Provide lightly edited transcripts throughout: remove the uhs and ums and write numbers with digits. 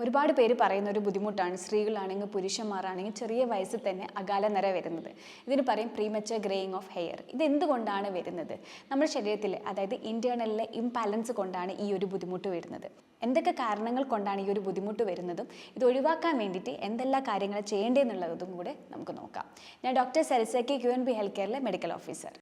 ഒരുപാട് പേര് പറയുന്ന ഒരു ബുദ്ധിമുട്ടാണ് സ്ത്രീകളാണെങ്കിൽ പുരുഷന്മാരാണെങ്കിൽ ചെറിയ വയസ്സിൽ തന്നെ അകാല നര വരുന്നത്. ഇതിന് പറയും പ്രീമച്ചർ ഗ്രേയിങ് ഓഫ് ഹെയർ. ഇത് എന്തുകൊണ്ടാണ് വരുന്നത്? നമ്മുടെ ശരീരത്തിൽ അതായത് ഇന്റേണലിലെ ഇംബാലൻസ് കൊണ്ടാണ് ഈ ഒരു ബുദ്ധിമുട്ട് വരുന്നത്. എന്തൊക്കെ കാരണങ്ങൾ കൊണ്ടാണ് ഈ ഒരു ബുദ്ധിമുട്ട് വരുന്നതും ഇത് ഒഴിവാക്കാൻ വേണ്ടിയിട്ട് എന്തെല്ലാം കാര്യങ്ങൾ ചെയ്യേണ്ടതെന്നുള്ളതും കൂടെ നമുക്ക് നോക്കാം. ഞാൻ ഡോക്ടർ സരസക്കി QNB ഹെൽത്ത് കെയറിലെ മെഡിക്കൽ ഓഫീസർ.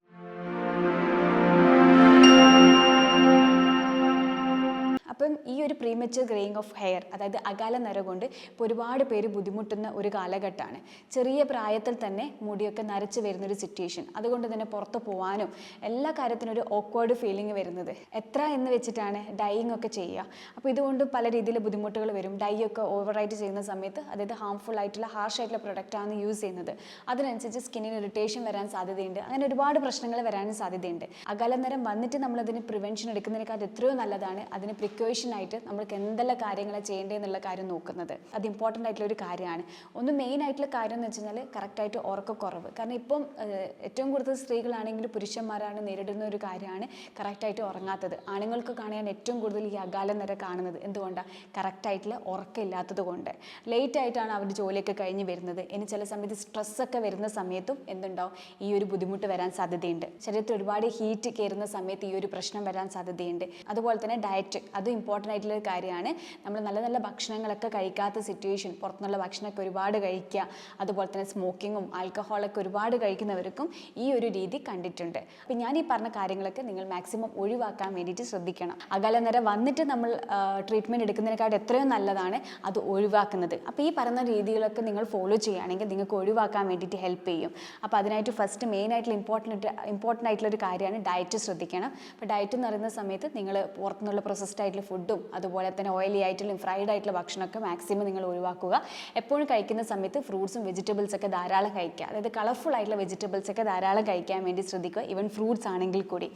അപ്പം ഈ ഒരു പ്രീമച്ചർ ഗ്രേയിങ് ഓഫ് ഹെയർ അതായത് അകാല നര കൊണ്ട് ഇപ്പോൾ ഒരുപാട് പേര് ബുദ്ധിമുട്ടുന്ന ഒരു കാലഘട്ടമാണ്. ചെറിയ പ്രായത്തിൽ തന്നെ മുടിയൊക്കെ നരച്ച് വരുന്നൊരു സിറ്റുവേഷൻ. അതുകൊണ്ട് തന്നെ പുറത്ത് പോകാനും എല്ലാ കാര്യത്തിനും ഒരു ഓക്വേർഡ് ഫീലിംഗ് വരുന്നത്. എത്ര എന്ന് വെച്ചിട്ടാണ് ഡൈയിങ് ഒക്കെ ചെയ്യുക. അപ്പോൾ ഇതുകൊണ്ട് പല രീതിയിൽ ബുദ്ധിമുട്ടുകൾ വരും. ഡൈ ഒക്കെ ഓവറായിട്ട് ചെയ്യുന്ന സമയത്ത് അതായത് ഹാംഫുൾ ആയിട്ടുള്ള ഹാർഷ് ആയിട്ടുള്ള പ്രൊഡക്റ്റാണ് യൂസ് ചെയ്യുന്നത്. അതിനനുസരിച്ച് സ്കിന്നിന് ഇറിറ്റേഷൻ വരാൻ സാധ്യതയുണ്ട്. അങ്ങനെ ഒരുപാട് പ്രശ്നങ്ങൾ വരാനും സാധ്യതയുണ്ട്. അകാല നരം വന്നിട്ട് നമ്മളതിന് പ്രിവെൻഷൻ എടുക്കുന്നതിനേക്കാൾ എത്രയോ നല്ലതാണ് അതിന് ആയിട്ട് നമ്മൾക്ക് എന്തെല്ലാം കാര്യങ്ങളാണ് ചെയ്യേണ്ടതെന്നുള്ള കാര്യം നോക്കുന്നത്. അത് ഇമ്പോർട്ടൻ്റ് ആയിട്ടുള്ള ഒരു കാര്യമാണ്. ഒന്ന് മെയിൻ ആയിട്ടുള്ള കാര്യം എന്ന് വെച്ച് കഴിഞ്ഞാൽ കറക്റ്റായിട്ട് ഉറക്കക്കുറവ്. കാരണം ഇപ്പം ഏറ്റവും കൂടുതൽ സ്ത്രീകളാണെങ്കിലും പുരുഷന്മാരാണ് നേരിടുന്ന ഒരു കാര്യമാണ് കറക്റ്റായിട്ട് ഉറങ്ങാത്തത്. ആണുങ്ങൾക്കൊക്കെയാണ് ഏറ്റവും കൂടുതൽ ഈ അകാല നര കാണുന്നത്. എന്തുകൊണ്ടാണ്? കറക്റ്റായിട്ടുള്ള ഉറക്കമില്ലാത്തത് കൊണ്ട്. ലേറ്റ് ആയിട്ടാണ് അവർ ജോലിയൊക്കെ കഴിഞ്ഞ് വരുന്നത്. ഇനി ചില സമയത്ത് സ്ട്രെസ്സൊക്കെ വരുന്ന സമയത്തും എന്തുണ്ടാവും? ഈ ഒരു ബുദ്ധിമുട്ട് വരാൻ സാധ്യതയുണ്ട്. ശരീരത്തിൽ ഒരുപാട് ഹീറ്റ് കയറുന്ന സമയത്ത് ഈ ഒരു പ്രശ്നം വരാൻ സാധ്യതയുണ്ട്. അതുപോലെ തന്നെ ഡയറ്റ് അതും ഇമ്പോർട്ടൻ്റ് ആയിട്ടുള്ള ഒരു കാര്യമാണ്. നമ്മൾ നല്ല നല്ല ഭക്ഷണങ്ങളൊക്കെ കഴിക്കാത്ത സിറ്റുവേഷൻ, പുറത്തുനിന്നുള്ള ഭക്ഷണമൊക്കെ ഒരുപാട് കഴിക്കുക, അതുപോലെ തന്നെ സ്മോക്കിങ്ങും ആൽക്കഹോളൊക്കെ ഒരുപാട് കഴിക്കുന്നവർക്കും ഈ ഒരു രീതി കണ്ടിട്ടുണ്ട്. അപ്പം ഞാൻ ഈ പറഞ്ഞ കാര്യങ്ങളൊക്കെ നിങ്ങൾ മാക്സിമം ഒഴിവാക്കാൻ വേണ്ടിയിട്ട് ശ്രദ്ധിക്കണം. അകാല നര വന്നിട്ട് നമ്മൾ ട്രീറ്റ്മെൻറ്റ് എടുക്കുന്നതിനേക്കാൾ എത്രയോ നല്ലതാണ് അത് ഒഴിവാക്കുന്നത്. അപ്പോൾ ഈ പറയുന്ന രീതികളൊക്കെ നിങ്ങൾ ഫോളോ ചെയ്യുകയാണെങ്കിൽ നിങ്ങൾക്ക് ഒഴിവാക്കാൻ വേണ്ടിയിട്ട് ഹെൽപ്പ് ചെയ്യും. അപ്പോൾ അതിനായിട്ട് ഫസ്റ്റ് മെയിൻ ആയിട്ടുള്ള ഇമ്പോർട്ടൻ്റ് ആയിട്ടുള്ള ഒരു കാര്യമാണ് ഡയറ്റ് ശ്രദ്ധിക്കണം. അപ്പോൾ ഡയറ്റ് എന്ന് പറയുന്ന സമയത്ത് നിങ്ങൾ പുറത്തുനിന്നുള്ള പ്രോസസ്ഡ് ആയിട്ടുള്ള ഫുഡും അതുപോലെ തന്നെ ഓയിലി ആയിട്ടുള്ള ഫ്രൈഡ് ആയിട്ടുള്ള ഭക്ഷണമൊക്കെ മാക്സിമം നിങ്ങൾ ഒഴിവാക്കുക. എപ്പോഴും കഴിക്കുന്ന സമയത്ത് ഫ്രൂട്ട്സും വെജിറ്റബിൾസ് ഒക്കെ ധാരാളം കഴിക്കുക. അതായത് കളർഫുൾ ആയിട്ടുള്ള വെജിറ്റബിൾസ് ഒക്കെ ധാരാളം കഴിക്കാൻ വേണ്ടി ശ്രദ്ധിക്കുക. ഈവൻ ഫ്രൂട്ട്സ് ആണെങ്കിൽ കൂടി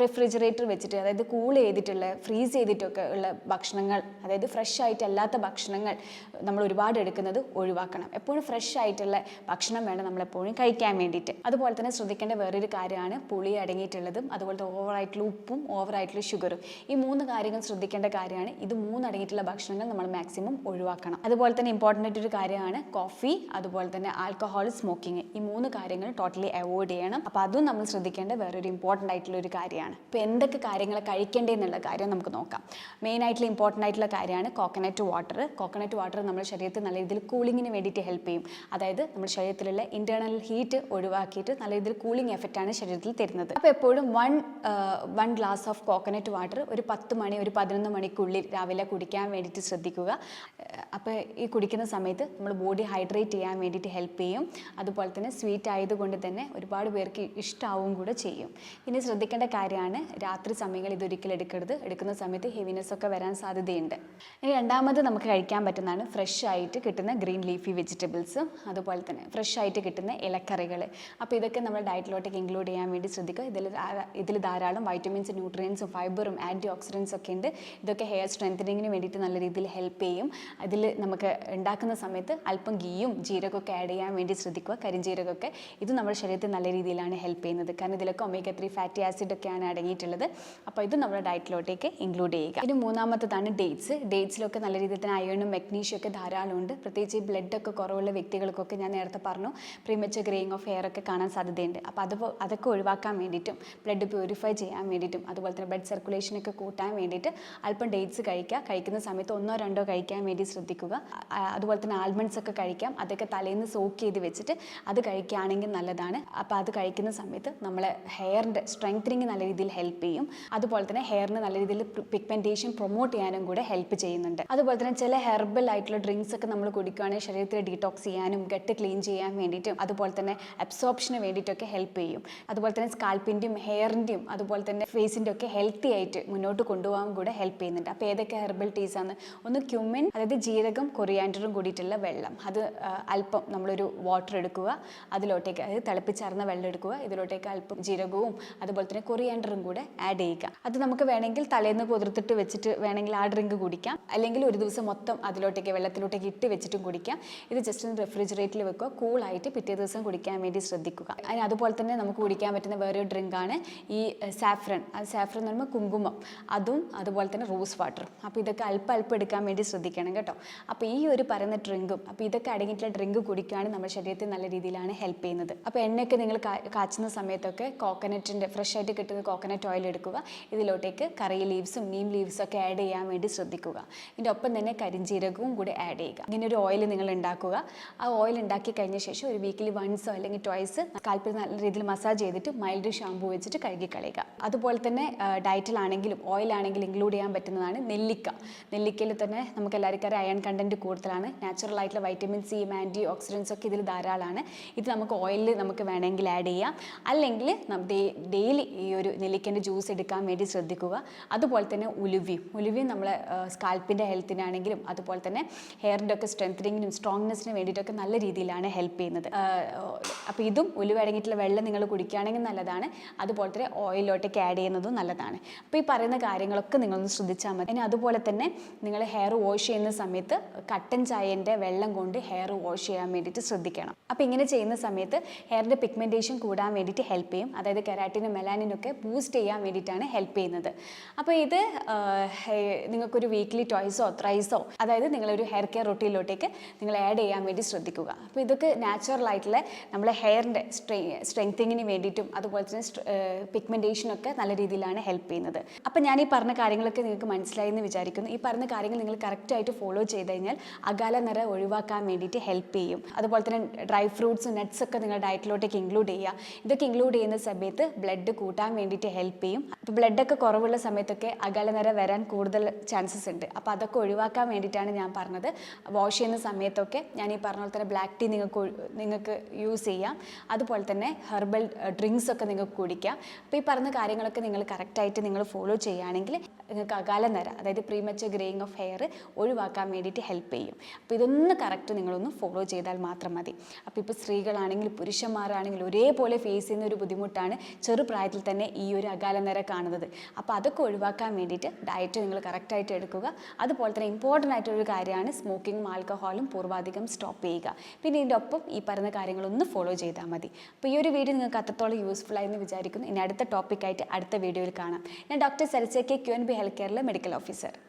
റെഫ്രിജറേറ്റർ വെച്ചിട്ട് അതായത് കൂൾ ചെയ്തിട്ടുള്ള ഫ്രീസ് ചെയ്തിട്ടൊക്കെ ഉള്ള ഭക്ഷണങ്ങൾ അതായത് ഫ്രഷ് ആയിട്ടല്ലാത്ത ഭക്ഷണങ്ങൾ നമ്മൾ ഒരുപാട് എടുക്കുന്നത് ഒഴിവാക്കണം. എപ്പോഴും ഫ്രഷ് ആയിട്ടുള്ള ഭക്ഷണം വേണം നമ്മളെപ്പോഴും കഴിക്കാൻ വേണ്ടിയിട്ട്. അതുപോലെ തന്നെ ശ്രദ്ധിക്കേണ്ട വേറൊരു കാര്യമാണ് പുളി അടങ്ങിയിട്ടുള്ളതും അതുപോലത്തെ ഓവറായിട്ടുള്ള ഉപ്പും ഓവറായിട്ടുള്ള ഷുഗറും. ഈ മൂന്ന് കാര്യങ്ങൾ ശ്രദ്ധിക്കേണ്ട കാര്യമാണ്. ഇത് മൂന്നടങ്ങിയിട്ടുള്ള ഭക്ഷണങ്ങൾ നമ്മൾ മാക്സിമം ഒഴിവാക്കണം. അതുപോലെ തന്നെ ഇമ്പോർട്ടൻ്റ് ആയിട്ടൊരു കാര്യമാണ് കോഫി, അതുപോലെ തന്നെ ആൽക്കഹോൾ, സ്മോക്കിംഗ്. ഈ മൂന്ന് കാര്യങ്ങൾ ടോട്ടലി അവോയ്ഡ് ചെയ്യണം. അപ്പോൾ അതും നമ്മൾ ശ്രദ്ധിക്കേണ്ട വേറൊരു ഇമ്പോർട്ടൻ്റ് ആയിട്ടുള്ള ഒരു കാര്യമാണ്. ഇപ്പോൾ എന്തൊക്കെ കാര്യങ്ങൾ കഴിക്കേണ്ടതെന്നുള്ള കാര്യം നമുക്ക് നോക്കാം. മെയിൻ ആയിട്ടുള്ള ഇമ്പോർട്ടൻ്റ് ആയിട്ടുള്ള കാര്യമാണ് കോക്കനട്ട് വാട്ടർ. കോക്കനട്ട് വാട്ടർ നമ്മുടെ ശരീരത്തിൽ നല്ല രീതിയിൽ കൂളിങ്ങിന് വേണ്ടിയിട്ട് ഹെൽപ്പ് ചെയ്യും. അതായത് നമ്മുടെ ശരീരത്തിലുള്ള ഇന്റേണൽ ഹീറ്റ് ഒഴിവാക്കിയിട്ട് നല്ല രീതിയിൽ കൂളിംഗ് എഫക്റ്റാണ് ശരീരത്തിൽ തരുന്നത്. അപ്പോൾ എപ്പോഴും one glass of coconut water ഒരു 10 മണി ഒരു 11 മണിക്കുള്ളിൽ രാവിലെ കുടിക്കാൻ വേണ്ടിയിട്ട് ശ്രദ്ധിക്കുക. അപ്പോൾ ഈ കുടിക്കുന്ന സമയത്ത് നമ്മൾ ബോഡി ഹൈഡ്രേറ്റ് ചെയ്യാൻ വേണ്ടിയിട്ട് ഹെൽപ്പ് ചെയ്യും. അതുപോലെ തന്നെ സ്വീറ്റ് ആയതുകൊണ്ട് തന്നെ ഒരുപാട് പേർക്ക് ഇഷ്ടമാവും കൂടെ ചെയ്യും. പിന്നെ ശ്രദ്ധിക്കേണ്ട കാര്യമാണ് രാത്രി സമയങ്ങളിൽ ഇതൊരിക്കലും എടുക്കരുത്. എടുക്കുന്ന സമയത്ത് ഹെവിനെസ് ഒക്കെ വരാൻ സാധ്യതയുണ്ട്. ഇനി രണ്ടാമത് നമുക്ക് കഴിക്കാൻ പറ്റുന്നതാണ് ഫ്രഷ് ആയിട്ട് കിട്ടുന്ന ഗ്രീൻ ലീഫി വെജിറ്റബിൾസ്, അതുപോലെ തന്നെ ഫ്രഷ് ആയിട്ട് കിട്ടുന്ന ഇലക്കറികൾ. അപ്പോൾ ഇതൊക്കെ നമ്മൾ ഡയറ്റിലോട്ടേക്ക് ഇൻക്ലൂഡ് ചെയ്യാൻ വേണ്ടി ശ്രദ്ധിക്കുക. ഇതിൽ ധാരാളം വൈറ്റമിൻസ്, ന്യൂട്രിയൻസും ഫൈബറും ആൻറ്റി ഓക്സിഡൻസ് ഒക്കെ ഉണ്ട്. ഇതൊക്കെ ഹെയർ സ്ട്രെങ്തനിങ്ങിന് വേണ്ടിയിട്ട് നല്ല രീതിയിൽ ഹെൽപ്പ് ചെയ്യും. അതിൽ നമുക്ക് ഉണ്ടാക്കുന്ന സമയത്ത് അല്പം ഗീയും ജീരകമൊക്കെ ആഡ് ചെയ്യാൻ വേണ്ടി ശ്രദ്ധിക്കുക. കരിഞ്ജീരകമൊക്കെ ഇത് നമ്മുടെ ശരീരത്തിൽ നല്ല രീതിയിലാണ് ഹെൽപ്പ് ചെയ്യുന്നത്. കാരണം ഇതിലൊക്കെ ഒമേഗ 3 ഫാറ്റി ആസിഡ് ഒക്കെയാണ് അടങ്ങിയിട്ടുള്ളത്. അപ്പോൾ ഇത് നമ്മുടെ ഡയറ്റിലോട്ടേക്ക് ഇൻക്ലൂഡ് ചെയ്യുക. ഇനി മൂന്നാമത്തതാണ് ഡേറ്റ്സ്. ഡേറ്റ്സിലൊക്കെ നല്ല രീതിയിൽ തന്നെ അയണും മെഗ്നീഷ്യം ഒക്കെ ധാരാളം ഉണ്ട്. പ്രത്യേകിച്ച് ബ്ലഡൊക്കെ കുറവുള്ള വ്യക്തികൾക്കൊക്കെ ഞാൻ നേരത്തെ പറഞ്ഞു പ്രീമച്ചർ ഗ്രേയിങ് ഓഫ് ഹെയർ ഒക്കെ കാണാൻ സാധ്യതയുണ്ട്. അപ്പോൾ അതൊക്കെ ഒഴിവാക്കാൻ വേണ്ടിയിട്ടും ബ്ലഡ് പ്യൂരിഫൈ ചെയ്യാൻ വേണ്ടിയിട്ടും അതുപോലെ തന്നെ ബ്ലഡ് സർക്കുലേഷനൊക്കെ കൂട്ടാൻ വേണ്ടിയിട്ട് അല്പം ഡേറ്റ്സ് കഴിക്കുക. കഴിക്കുന്ന സമയത്ത് 1 or 2 കഴിക്കാൻ വേണ്ടി ശ്രദ്ധിക്കുക. അതുപോലെ തന്നെ ആൽമണ്ട്സ് ഒക്കെ കഴിക്കാം. അതൊക്കെ തലേന്ന് സോക്ക് ചെയ്ത് വെച്ചിട്ട് അത് കഴിക്കുകയാണെങ്കിൽ നല്ലതാണ്. അപ്പോൾ അത് കഴിക്കുന്ന സമയത്ത് നമ്മളെ ഹെയറിൻ്റെ സ്ട്രെങ്തനിങ് നല്ല രീതിയിൽ ഹെൽപ്പ് ചെയ്യും. അതുപോലെ തന്നെ ഹെയറിന് നല്ല രീതിയിൽ പിഗ്മെൻറ്റേഷൻ പ്രൊമോട്ട് ചെയ്യാനും കൂടെ ഹെൽപ്പ് ചെയ്യുന്നുണ്ട്. അതുപോലെ തന്നെ ചില ഹെർബൽ ആയിട്ടുള്ള ഡ്രിങ്ക്സ് ഒക്കെ നമ്മൾ കുടിക്കുകയാണെങ്കിൽ ശരീരത്തിൽ ഡീടോക്സ് ചെയ്യാനും ഗട്ട് ക്ലീൻ ചെയ്യാൻ വേണ്ടിയിട്ടും അതുപോലെ തന്നെ അബ്സോർപ്ഷന് വേണ്ടിയിട്ടൊക്കെ ഹെൽപ്പ് ചെയ്യും. അതുപോലെ തന്നെ സ്കാൽപ്പിൻ്റെയും ഹെയറിൻ്റെയും അതുപോലെ തന്നെ ഫേസിൻ്റെ ഒക്കെ ഹെൽത്തി ആയിട്ട് മുന്നോട്ട് കൊണ്ടുപോകാൻ കൂടെ ഹെൽപ്പ് ചെയ്യുന്നുണ്ട്. അപ്പോൾ ഏതൊക്കെ ഹെർബൽ ടീസ് ആണ്? ഒന്ന് ക്യുമിൻ, അതായത് ജീരകം, കൊറിയാൻഡറും കൂടിയിട്ടുള്ള വെള്ളം. അത് അല്പം നമ്മളൊരു വാട്ടർ എടുക്കുക, അതിലോട്ടേക്ക് അതായത് തിളപ്പിച്ചാർന്ന വെള്ളം എടുക്കുക, ഇതിലോട്ടേക്ക് അല്പം ജീരകവും അതുപോലെ തന്നെ കൊറിയാൻഡറും കൂടെ ആഡ് ചെയ്യുക. അത് നമുക്ക് വേണമെങ്കിൽ തലേന്ന് കുതിർത്തിട്ട് വെച്ചിട്ട് വേണമെങ്കിൽ ആ ഡ്രിങ്ക് കുടിക്കാം, അല്ലെങ്കിൽ ഒരു ദിവസം മൊത്തം അതിലോട്ടേക്ക് വെള്ളത്തിലോട്ടേക്ക് ഇട്ട് വെച്ചിട്ടും കുടിക്കാം. ഇത് ജസ്റ്റ് ഒന്ന് റെഫ്രിജറേറ്ററിൽ വെക്കുക, കൂളായിട്ട് പിറ്റേ ദിവസം കുടിക്കാൻ വേണ്ടി ശ്രദ്ധിക്കുക. അതിന് അതുപോലെ തന്നെ നമുക്ക് കുടിക്കാൻ പറ്റുന്ന വേറൊരു ഡ്രിങ്കാണ് ഈ സാഫ്രൻ. അത് സാഫ്രൻ എന്ന് പറയുമ്പോൾ കുങ്കുമം. അതും അതുപോലെ അതുപോലെ തന്നെ റോസ് വാട്ടറും. അപ്പോൾ ഇതൊക്കെ അല്പം എടുക്കാൻ വേണ്ടി ശ്രദ്ധിക്കണം കേട്ടോ. അപ്പോൾ ഈ ഒരു പറയുന്ന ഡ്രിങ്കും അപ്പോൾ ഇതൊക്കെ അടങ്ങിയിട്ടുള്ള ഡ്രിങ്ക് കുടിക്കുകയാണ് നമ്മുടെ ശരീരത്തിൽ നല്ല രീതിയിലാണ് ഹെൽപ്പ് ചെയ്യുന്നത്. അപ്പോൾ എണ്ണയൊക്കെ നിങ്ങൾ കാച്ചുന്ന സമയത്തൊക്കെ കോക്കനറ്റിൻ്റെ ഫ്രഷ് ആയിട്ട് കിട്ടുന്ന കോക്കനട്ട് ഓയിൽ എടുക്കുക. ഇതിലോട്ടേക്ക് കറി ലീവ്സും നീം ലീവ്സും ഒക്കെ ആഡ് ചെയ്യാൻ വേണ്ടി ശ്രദ്ധിക്കുക. ഇതിൻ്റെ ഒപ്പം തന്നെ കരിഞ്ജീരകവും കൂടി ആഡ് ചെയ്യുക. ഇങ്ങനെ ഒരു ഓയിൽ നിങ്ങൾ ഉണ്ടാക്കുക. ആ ഓയിൽ ഉണ്ടാക്കി കഴിഞ്ഞ ശേഷം ഒരു വീക്കിലി വൺസോ അല്ലെങ്കിൽ ട്വൈസ് സ്കാൽപ്പിൽ നല്ല രീതിയിൽ മസാജ് ചെയ്തിട്ട് മൈൽഡ് ഷാമ്പൂ വെച്ചിട്ട് കഴുകി കളയുക. അതുപോലെ തന്നെ ഡയറ്റിലാണെങ്കിലും ഓയിലാണെങ്കിലും ഇൻക്ലൂഡ് ചെയ്യാൻ പറ്റുന്നതാണ് നെല്ലിക്ക. നെല്ലിക്കയിൽ തന്നെ നമുക്ക് എല്ലാവർക്കും അയൺ കണ്ടന്റ് കൂടുതലാണ്. നാച്ചുറൽ ആയിട്ടുള്ള വൈറ്റമിൻ സി, ആൻറ്റി ഓക്സിഡൻസ് ഒക്കെ ഇതിൽ ധാരാളമാണ്. ഇത് നമുക്ക് ഓയിലിൽ നമുക്ക് വേണമെങ്കിൽ ആഡ് ചെയ്യാം. അല്ലെങ്കിൽ ഡെയിലി ഈ ഒരു നെല്ലിക്കൻ്റെ ജ്യൂസ് എടുക്കാൻ വേണ്ടി ശ്രദ്ധിക്കുക. അതുപോലെ തന്നെ ഉലുവയും നമ്മളെ സ്കാൽപ്പിൻ്റെ ഹെൽത്തിനാണെങ്കിലും അതുപോലെ തന്നെ ഹെയറിൻ്റെ ഒക്കെ സ്ട്രെങ്തനിങ്ങിനും സ്ട്രോങ്നെസ്സിനും വേണ്ടിയിട്ടൊക്കെ നല്ല രീതിയിലാണ് ഹെൽപ്പ് ചെയ്യുന്നത്. അപ്പോൾ ഇതും ഉലുവ അടങ്ങിയിട്ടുള്ള വെള്ളം നിങ്ങൾ കുടിക്കുകയാണെങ്കിൽ നല്ലതാണ്. അതുപോലെ തന്നെ ഓയിലോട്ടേക്ക് ആഡ് ചെയ്യുന്നതും നല്ലതാണ്. അപ്പോൾ ഈ പറയുന്ന കാര്യങ്ങളൊക്കെ നിങ്ങളൊന്ന് ശ്രദ്ധിച്ചാൽ മതി. ഇനി അതുപോലെ തന്നെ നിങ്ങൾ ഹെയർ വാഷ് ചെയ്യുന്ന സമയത്ത് കട്ടൻ ചായൻ്റെ വെള്ളം കൊണ്ട് ഹെയർ വാഷ് ചെയ്യാൻ വേണ്ടിയിട്ട് ശ്രദ്ധിക്കണം. അപ്പോൾ ഇങ്ങനെ ചെയ്യുന്ന സമയത്ത് ഹെയറിൻ്റെ പിഗ്മെൻറ്റേഷൻ കൂടാൻ വേണ്ടിയിട്ട് ഹെൽപ്പ് ചെയ്യും. അതായത് കെരാറ്റിനും മെലാനിനൊക്കെ ബൂസ്റ്റ് ചെയ്യാൻ വേണ്ടിയിട്ടാണ് ഹെൽപ്പ് ചെയ്യുന്നത്. അപ്പോൾ ഇത് നിങ്ങൾക്കൊരു വീക്ക്ലി ട്വൈസോ ത്രൈസോ അതായത് നിങ്ങളൊരു ഹെയർ കെയർ റൊട്ടീനിലോട്ടേക്ക് നിങ്ങൾ ആഡ് ചെയ്യാൻ വേണ്ടി ശ്രദ്ധിക്കുക. അപ്പോൾ ഇതൊക്കെ നാച്ചുറൽ ആയിട്ടുള്ള നമ്മളെ ഹെയറിൻ്റെ സ്ട്രെങ്തിങ്ങിന് വേണ്ടിയിട്ടും അതുപോലെ തന്നെ പിഗ്മെൻറ്റേഷനൊക്കെ നല്ല രീതിയിലാണ് ഹെൽപ്പ് ചെയ്യുന്നത്. അപ്പോൾ ഞാൻ ഈ പറഞ്ഞ കാര്യങ്ങളൊക്കെ നിങ്ങൾക്ക് മനസ്സിലായി എന്ന് വിചാരിക്കുന്നു. ഈ പറഞ്ഞ കാര്യങ്ങൾ നിങ്ങൾ കറക്റ്റായിട്ട് ഫോളോ ചെയ്ത് കഴിഞ്ഞാൽ അകാല നിര ഒഴിവാക്കാൻ വേണ്ടിയിട്ട് ഹെൽപ്പ് ചെയ്യും. അതുപോലെ തന്നെ ഡ്രൈ ഫ്രൂട്ട്സും നട്ട്സ് ഒക്കെ നിങ്ങൾ ഡയറ്റിലോട്ടേക്ക് ഇൻക്ലൂഡ് ചെയ്യുക. ഇതൊക്കെ ഇൻക്ലൂഡ് ചെയ്യുന്ന സമയത്ത് ബ്ലഡ് കൂട്ടാൻ വേണ്ടിയിട്ട് ഹെൽപ്പ് ചെയ്യും. അപ്പോൾ ബ്ലഡൊക്കെ കുറവുള്ള സമയത്തൊക്കെ അകാല നിര വരാൻ കൂടുതൽ ചാൻസസ് ഉണ്ട്. അപ്പോൾ അതൊക്കെ ഒഴിവാക്കാൻ വേണ്ടിയിട്ടാണ് ഞാൻ പറഞ്ഞത്. വാഷ് ചെയ്യുന്ന സമയത്തൊക്കെ ഞാൻ ഈ പറഞ്ഞ പോലെ തന്നെ ബ്ലാക്ക് ടീ നിങ്ങൾക്ക് യൂസ് ചെയ്യാം. അതുപോലെ തന്നെ ഹെർബൽ ഡ്രിങ്ക്സ് ഒക്കെ നിങ്ങൾക്ക് കുടിക്കാം. അപ്പോൾ ഈ പറഞ്ഞ കാര്യങ്ങളൊക്കെ നിങ്ങൾ കറക്റ്റായിട്ട് നിങ്ങൾ ഫോളോ ചെയ്യുകയാണെങ്കിൽ നിങ്ങൾക്ക് അകാല നിര അതായത് പ്രീമച്വർ ഗ്രേയിങ് ഓഫ് ഹെയർ ഒഴിവാക്കാൻ വേണ്ടിയിട്ട് ഹെൽപ്പ് ചെയ്യും. അപ്പോൾ ഇതൊന്ന് കറക്റ്റ് നിങ്ങളൊന്ന് ഫോളോ ചെയ്താൽ മാത്രം മതി. അപ്പോൾ ഇപ്പോൾ സ്ത്രീകളാണെങ്കിലും പുരുഷന്മാരാണെങ്കിലും ഒരേപോലെ ഫേസ് ചെയ്യുന്ന ഒരു ബുദ്ധിമുട്ടാണ് ചെറുപ്രായത്തിൽ തന്നെ ഈ ഒരു അകാല നിര കാണുന്നത്. അപ്പോൾ അതൊക്കെ ഒഴിവാക്കാൻ വേണ്ടിയിട്ട് ഡയറ്റ് നിങ്ങൾ കറക്റ്റായിട്ട് എടുക്കുക. അതുപോലെ തന്നെ ഇമ്പോർട്ടൻ്റ് ആയിട്ടൊരു കാര്യമാണ് സ്മോക്കിങ്ങും ആൽക്കഹോളും പൂർവാധികം സ്റ്റോപ്പ് ചെയ്യുക. പിന്നെ ഇതിൻ്റെ ഒപ്പം ഈ പറയുന്ന കാര്യങ്ങളൊന്ന് ഫോളോ ചെയ്താൽ മതി. അപ്പോൾ ഈ ഒരു വീഡിയോ നിങ്ങൾക്ക് അത്രത്തോളം യൂസ്ഫുൾ ആയെന്ന് വിചാരിക്കുന്നു. ഇനി അടുത്ത ടോപ്പിക്കായിട്ട് അടുത്ത വീഡിയോയിൽ കാണാം. ഞാൻ ഡോക്ടർ സരസ്യ കെ QNB ഹെൽത്ത് കെയറിലെ മെഡിക്കൽ ഓഫീസർ.